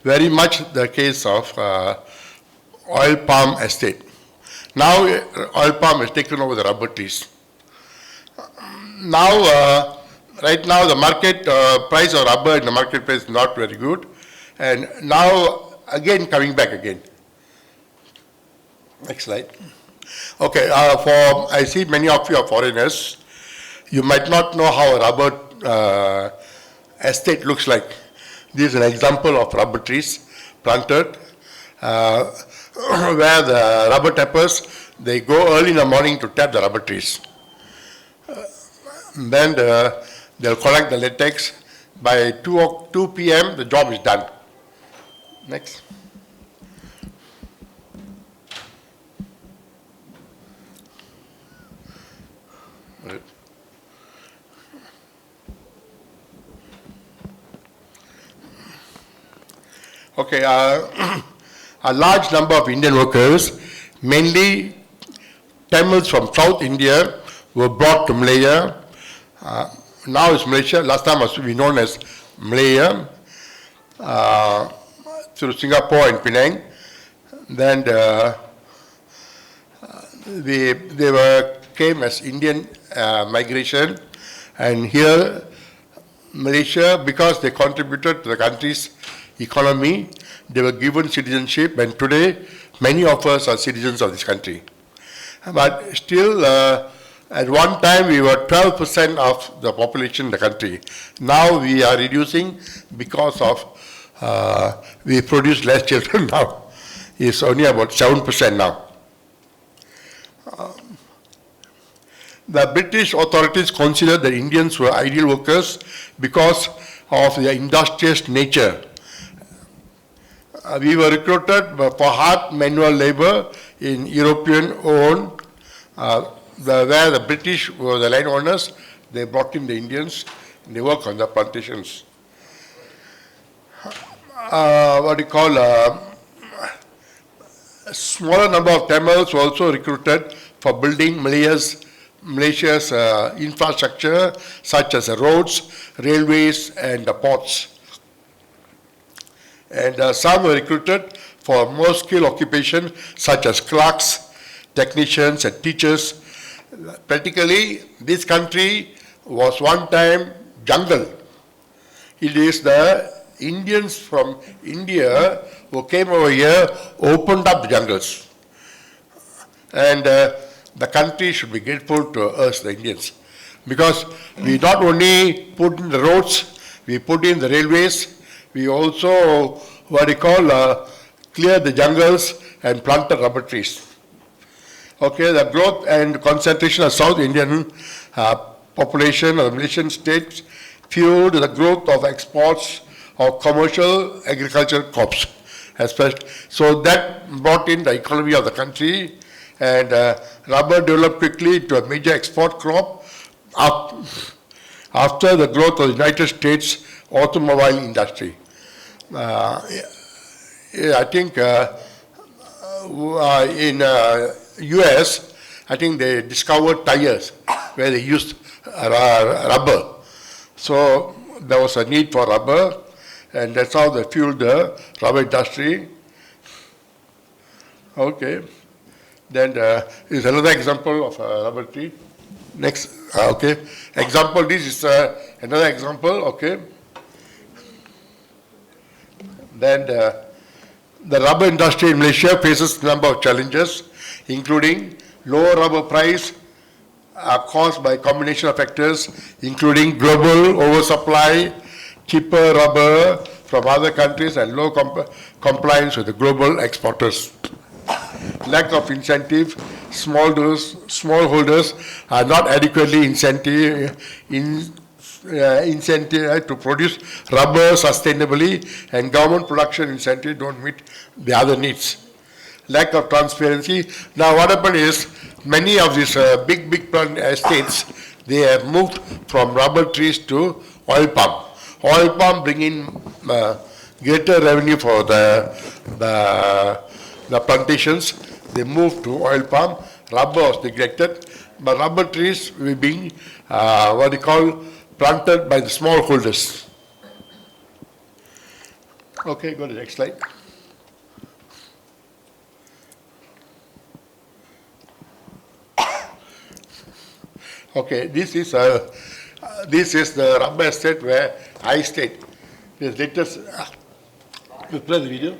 very much the case of oil palm estate. Now, oil palm has taken over the rubber trees. Now, right now, the market price of rubber in the marketplace is not very good, and now again coming back again. Next slide. Okay, I see many of you are foreigners. You might not know how a rubber estate looks like. This is an example of rubber trees planted, where the rubber tappers, they go early in the morning to tap the rubber trees. Then they'll collect the latex. By 2 p.m., the job is done. Next. Okay, a large number of Indian workers, mainly Tamils from South India, were brought to Malaya. Now it's Malaysia. Last time it was known as Malaya, through Singapore and Penang. Then came as Indian migration, and here Malaysia, because they contributed to the country's economy, they were given citizenship, and today many of us are citizens of this country. But still, at one time we were 12% of the population in the country. Now we are reducing because of we produce less children now. It's only about 7% now. The British authorities considered that Indians were ideal workers because of their industrious nature. We were recruited for hard manual labor in European-owned, where the British were the landowners. They brought in the Indians, and they work on the plantations. A smaller number of Tamils were also recruited for building Malaysia's infrastructure, such as the roads, railways, and the ports. And some were recruited for more skilled occupations, such as clerks, technicians, and teachers. Practically, this country was one time jungle. It is the Indians from India who came over here, opened up the jungles. And the country should be grateful to us, the Indians, because we not only put in the roads, we put in the railways, we also, cleared the jungles and planted rubber trees. Okay, the growth and concentration of South Indian population of the Malaysian states fueled the growth of exports of commercial agricultural crops. So that brought in the economy of the country, and rubber developed quickly into a major export crop after the growth of the United States automobile industry. I think in US, I think they discovered tires where they used rubber. So there was a need for rubber, and that's how they fueled the rubber industry. Okay. Then is another example of a rubber tree. Next, okay. Example, this is another example, okay. Then the rubber industry in Malaysia faces a number of challenges, including lower rubber price caused by a combination of factors, including global oversupply, cheaper rubber from other countries, and low compliance with the global exporters. Lack of incentive, smallholders are not adequately incentivized to produce rubber sustainably, and government production incentives don't meet the other needs. Lack of transparency. Now what happened is, many of these big plant estates, they have moved from rubber trees to oil palm. Oil palm bring in greater revenue for the plantations. They moved to oil palm. Rubber was neglected, but rubber trees were being planted by the smallholders. Okay, go to the next slide. Okay, this is the rubber estate where I stayed. This latest. You play the video.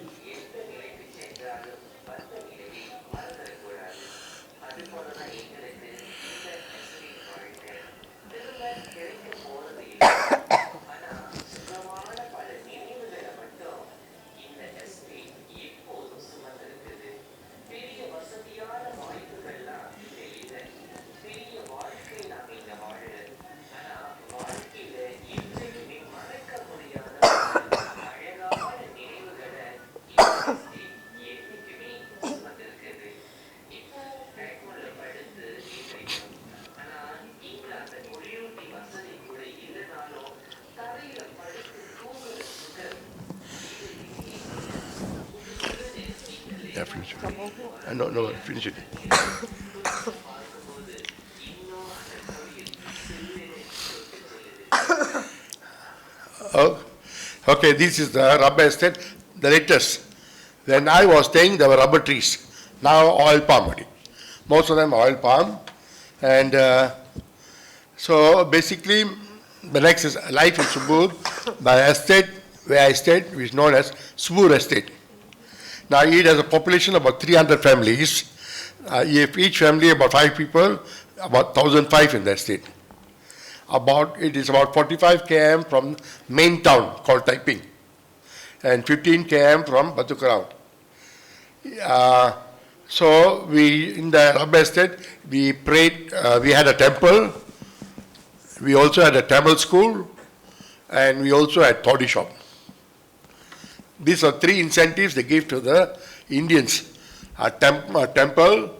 Yeah, finish it. No, finish it. Okay, this is the rubber estate, the latest. When I was staying, there were rubber trees. Now oil palm. most of them oil palm. And so basically, the next is life in Subur. The estate where I stayed is known as Subur Estate. Now it has a population of about 300 families. If each family about 5 people, about 1,005 in the estate. It is about 45 km from main town called Taiping, and 15 km from Batukarao. So in the rubber estate, we prayed, we had a temple, we also had a Tamil school, and we also had toddy shop. These are 3 incentives they gave to the Indians: a temple,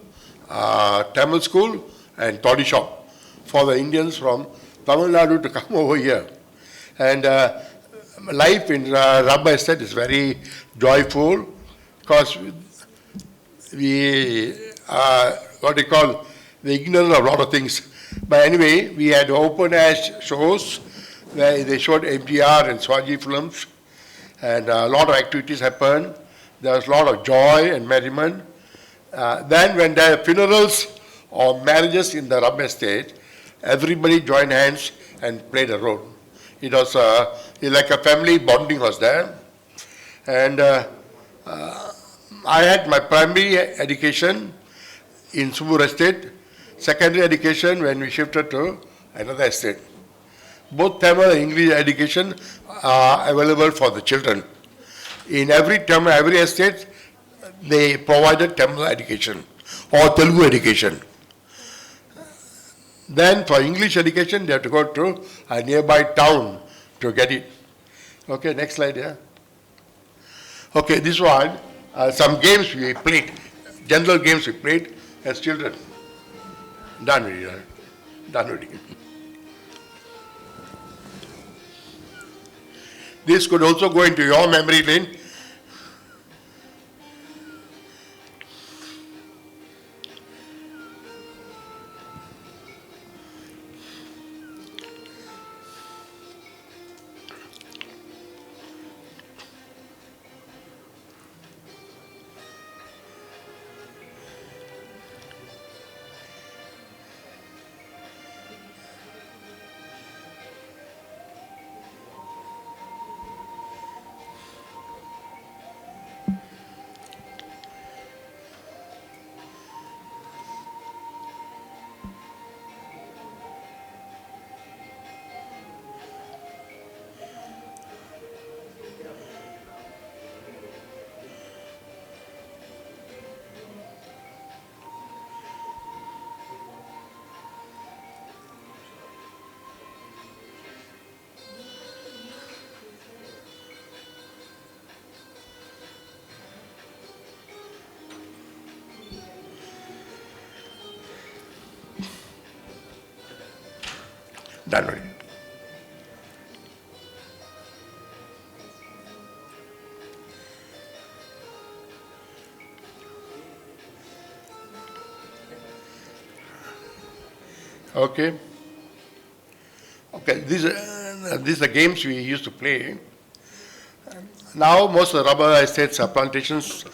Tamil school, and toddy shop for the Indians from Tamil Nadu to come over here. And life in rubber estate is very joyful because we we ignorant of a lot of things. But anyway, we had open air shows where they showed MGR and Swaji films, and a lot of activities happened. There was a lot of joy and merriment. Then when there are funerals or marriages in the rubber estate, everybody joined hands and played a role. It was like a family bonding was there. And I had my primary education in Subur Estate, secondary education when we shifted to another estate. Both Tamil and English education are available for the children. In every estate, they provided Tamil education or Telugu education. Then for English education, they have to go to a nearby town to get it. Okay, next slide, yeah. Okay, this one, some games we played, general games we played as children. Done with it, done with it. This could also go into your memory lane. Done with it. Okay. Okay, these are the games we used to play. Now most of the rubber estates are plantations.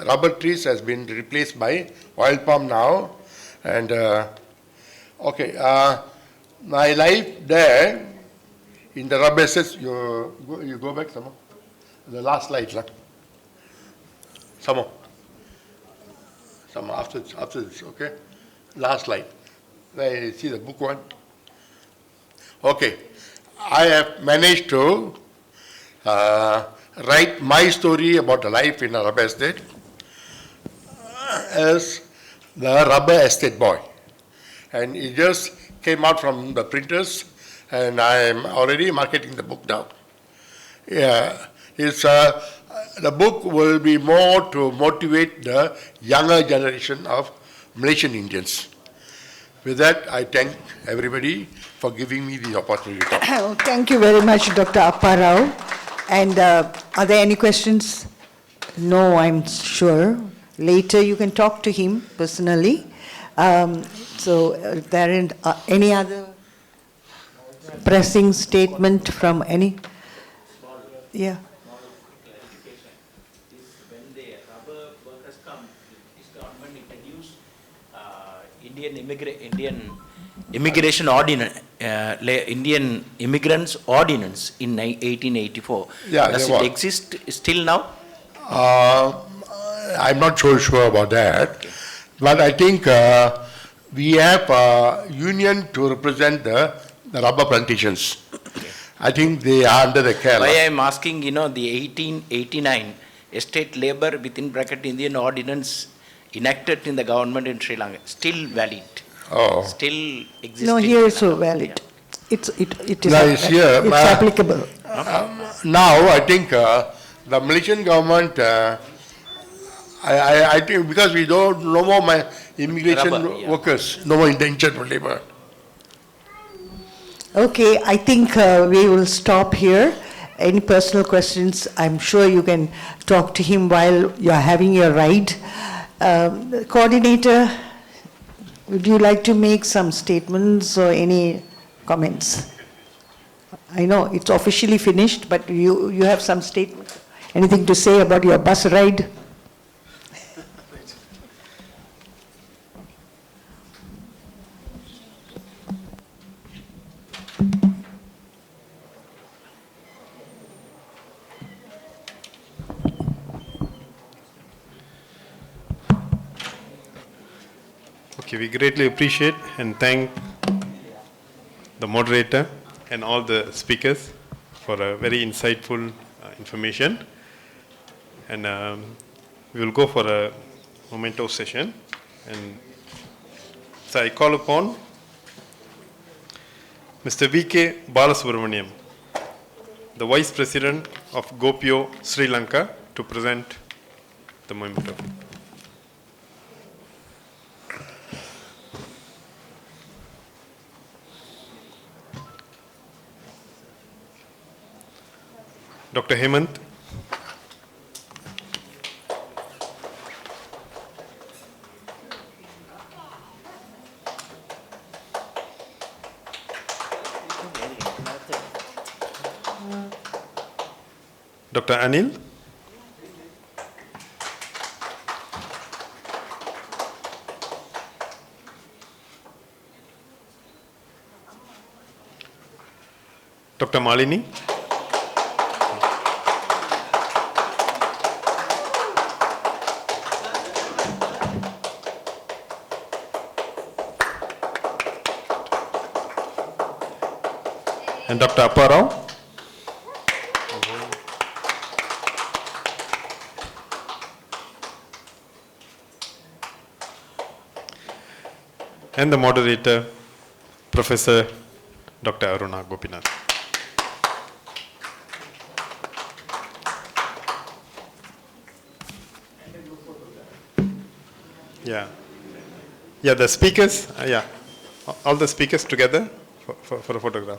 Rubber trees has been replaced by oil palm now. And okay, my life there in the rubber estates, you go back some more. The last slide, some more. Some more after this, okay? Last slide. Where you see the book one. Okay, I have managed to write my story about the life in a rubber estate as the rubber estate boy. And it just came out from the printers, and I am already marketing the book now. Yeah, it's the book will be more to motivate the younger generation of Malaysian Indians. With that, I thank everybody for giving me the opportunity to talk. Thank you very much, Dr. Apparao. And are there any questions? No, I'm sure. Later you can talk to him personally. So there isn't any other pressing statement from any? Yeah. When the rubber workers come, this government introduced Indian immigration ordinance, Indian immigrants ordinance in 1884. Yeah, Does there it was. exist still now? I'm not so sure about that, but I think we have a union to represent the rubber plantations. I think they are under the KUALA. Why I am asking, the 1889 Estate Labor within bracket Indian ordinance enacted in the government in Sri Lanka, still valid, Oh. still existing. No, here is so valid. It is No, it's here, it's applicable. Now, I think the Malaysian government, I think because we don't, no more my immigration Rubber, yeah. workers, no more indentured labor. Okay, I think we will stop here. Any personal questions, I'm sure you can talk to him while you're having your ride. Coordinator, would you like to make some statements or any comments? I know it's officially finished, but you have some statement, anything to say about your bus ride? Okay, we greatly appreciate and thank the moderator and all the speakers for a very insightful information. And we will go for a memento session. And so I call upon Mr. V.K. Balasubramaniam, the Vice President of GOPIO Sri Lanka, to present the memento. Dr. Hemant. Dr. Anil. Dr. Malini. And Dr. Apparao. And the moderator, Professor Dr. Aruna Gopinath. Yeah. Yeah, the speakers, yeah. All the speakers together for a photograph.